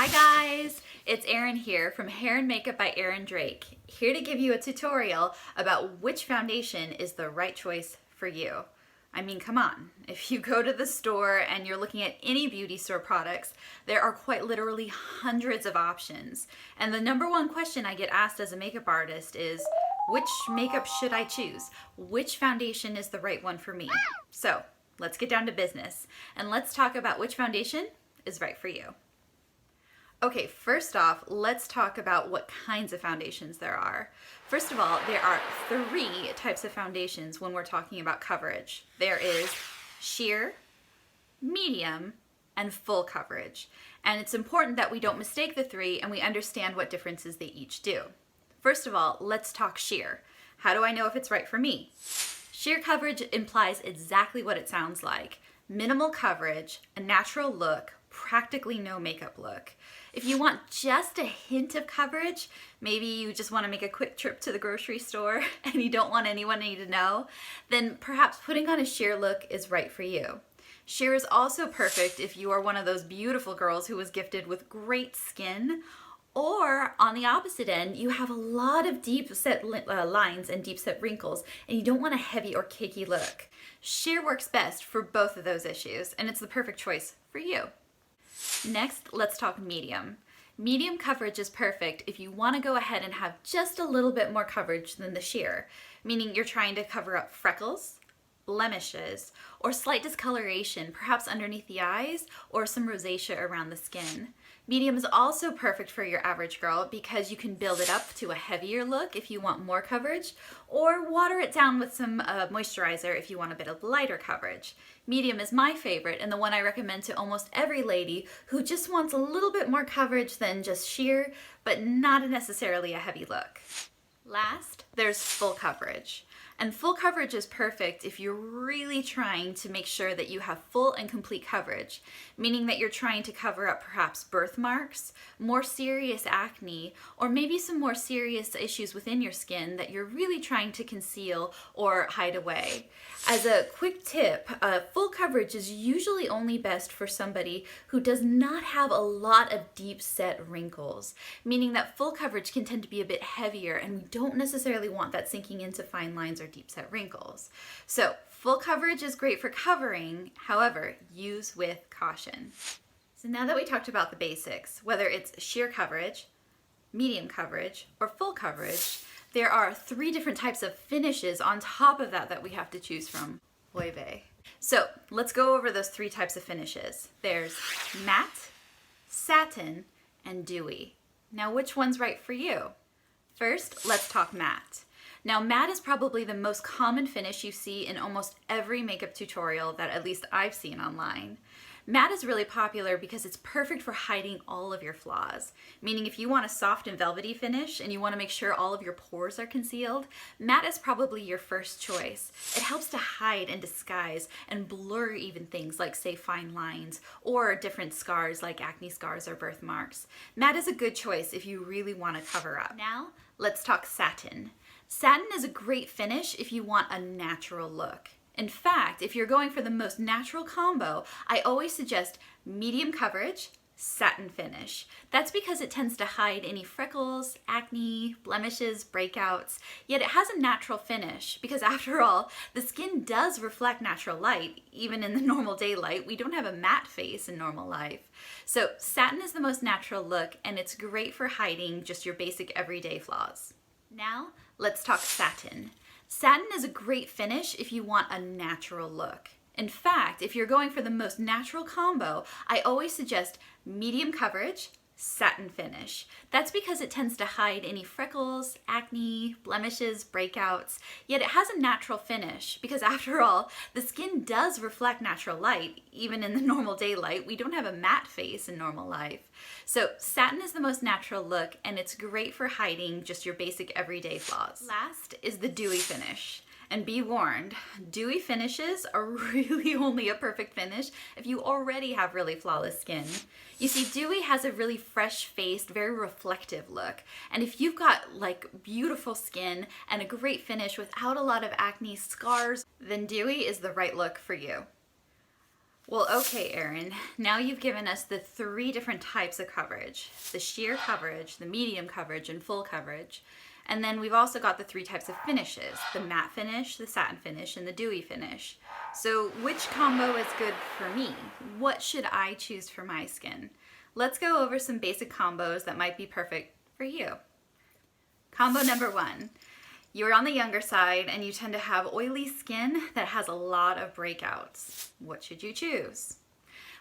Hi guys, it's Erin here from Hair and Makeup by Erin Drake, here to give you a tutorial about which foundation is the right choice for you. I mean, come on, if you go to the store and you're looking at any beauty store products, there are quite literally hundreds of options. And the number one question I get asked as a makeup artist is, which makeup should I choose? Which foundation is the right one for me? So let's get down to business and let's talk about which foundation is right for you. Okay, first off, let's talk about what kinds of foundations there are. First of all, there are three types of foundations when we're talking about coverage. There is sheer, medium, and full coverage. And it's important that we don't mistake the three and we understand what differences they each do. First of all, let's talk sheer. How do I know if it's right for me? Sheer coverage implies exactly what it sounds like. Minimal coverage, a natural look, practically no makeup look. If you want just a hint of coverage, maybe you just want to make a quick trip to the grocery store and you don't want anyone to know, then perhaps putting on a sheer look is right for you. Sheer is also perfect if you are one of those beautiful girls who was gifted with great skin, or on the opposite end, you have a lot of deep set lines and deep set wrinkles and you don't want a heavy or cakey look. Sheer works best for both of those issues and it's the perfect choice for you. Next, let's talk medium. Medium coverage is perfect if you want to go ahead and have just a little bit more coverage than the sheer, meaning you're trying to cover up freckles, blemishes, or slight discoloration, perhaps underneath the eyes, or some rosacea around the skin. Medium is also perfect for your average girl because you can build it up to a heavier look if you want more coverage, or water it down with some moisturizer if you want a bit of lighter coverage. Medium is my favorite and the one I recommend to almost every lady who just wants a little bit more coverage than just sheer, but not necessarily a heavy look. Last, there's full coverage. And full coverage is perfect if you're really trying to make sure that you have full and complete coverage, meaning that you're trying to cover up perhaps birthmarks, more serious acne, or maybe some more serious issues within your skin that you're really trying to conceal or hide away. As a quick tip, full coverage is usually only best for somebody who does not have a lot of deep set wrinkles, meaning that full coverage can tend to be a bit heavier and we don't necessarily want that sinking into fine lines or deep set wrinkles. So full coverage is great for covering, however, use with caution. So now that we talked about the basics, whether it's sheer coverage, medium coverage, or full coverage, there are three different types of finishes on top of that we have to choose from. Oy vey. So let's go over those three types of finishes. There's matte, satin, and dewy. Now which one's right for you? First, let's talk matte. Now matte is probably the most common finish you see in almost every makeup tutorial that at least I've seen online. Matte is really popular because it's perfect for hiding all of your flaws, meaning if you want a soft and velvety finish and you want to make sure all of your pores are concealed, matte is probably your first choice. It helps to hide and disguise and blur even things like, say, fine lines or different scars like acne scars or birthmarks. Matte is a good choice if you really want to cover up. Now, let's talk satin. Satin is a great finish if you want a natural look. In fact, if you're going for the most natural combo, I always suggest medium coverage, satin finish. That's because it tends to hide any freckles, acne, blemishes, breakouts, yet it has a natural finish because after all, the skin does reflect natural light. Even in the normal daylight, we don't have a matte face in normal life. So satin is the most natural look and it's great for hiding just your basic everyday flaws. Now, let's talk satin. Satin is a great finish if you want a natural look. In fact, if you're going for the most natural combo, I always suggest medium coverage, satin finish. That's because it tends to hide any freckles, acne, blemishes, breakouts, yet it has a natural finish because after all, the skin does reflect natural light. Even in the normal daylight, we don't have a matte face in normal life. So satin is the most natural look and it's great for hiding just your basic everyday flaws. Last is the dewy finish. And be warned, dewy finishes are really only a perfect finish if you already have really flawless skin. You see, dewy has a really fresh-faced, very reflective look. And if you've got like beautiful skin and a great finish without a lot of acne scars, then dewy is the right look for you. Well, okay, Erin, now you've given us the 3 different types of coverage: the sheer coverage, the medium coverage, and full coverage. And then we've also got the 3 types of finishes: the matte finish, the satin finish, and the dewy finish. So which combo is good for me? What should I choose for my skin? Let's go over some basic combos that might be perfect for you. Combo number 1. You're on the younger side and you tend to have oily skin that has a lot of breakouts. What should you choose?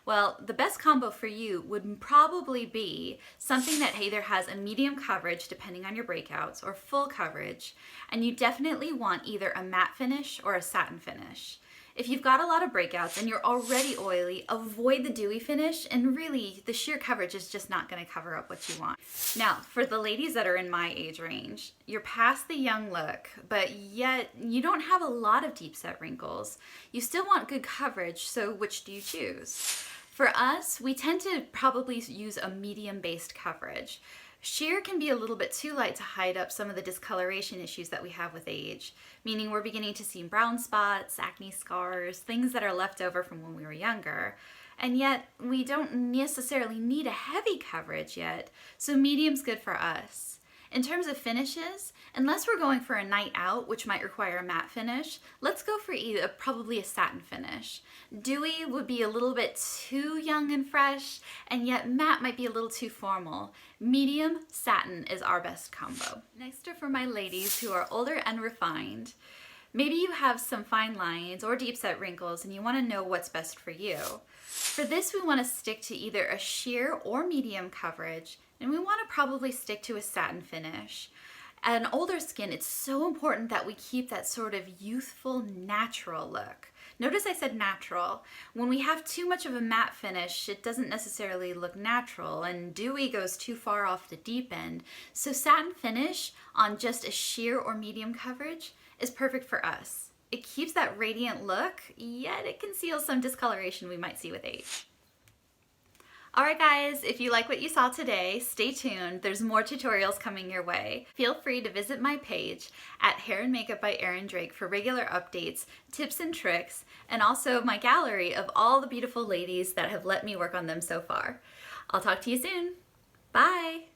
Well, the best combo for you would probably be something that either has a medium coverage depending on your breakouts or full coverage, and you definitely want either a matte finish or a satin finish. If you've got a lot of breakouts and you're already oily, avoid the dewy finish, and really the sheer coverage is just not going to cover up what you want. Now, for the ladies that are in my age range, you're past the young look, but yet you don't have a lot of deep set wrinkles. You still want good coverage, so which do you choose? For us, we tend to probably use a medium-based coverage. Sheer can be a little bit too light to hide up some of the discoloration issues that we have with age, meaning we're beginning to see brown spots, acne scars, things that are left over from when we were younger. And yet, we don't necessarily need a heavy coverage yet, so medium's good for us. In terms of finishes, unless we're going for a night out, which might require a matte finish, let's go for probably a satin finish. Dewy would be a little bit too young and fresh, and yet matte might be a little too formal. Medium satin is our best combo. Next are for my ladies who are older and refined. Maybe you have some fine lines or deep set wrinkles and you want to know what's best for you. For this, we want to stick to either a sheer or medium coverage, and we want to probably stick to a satin finish. An older skin, it's so important that we keep that sort of youthful, natural look. Notice I said natural. When we have too much of a matte finish, it doesn't necessarily look natural, and dewy goes too far off the deep end. So satin finish on just a sheer or medium coverage is perfect for us. It keeps that radiant look, yet it conceals some discoloration we might see with age. Alright guys, if you like what you saw today, stay tuned. There's more tutorials coming your way. Feel free to visit my page at Hair and Makeup by Erin Drake for regular updates, tips and tricks, and also my gallery of all the beautiful ladies that have let me work on them so far. I'll talk to you soon. Bye!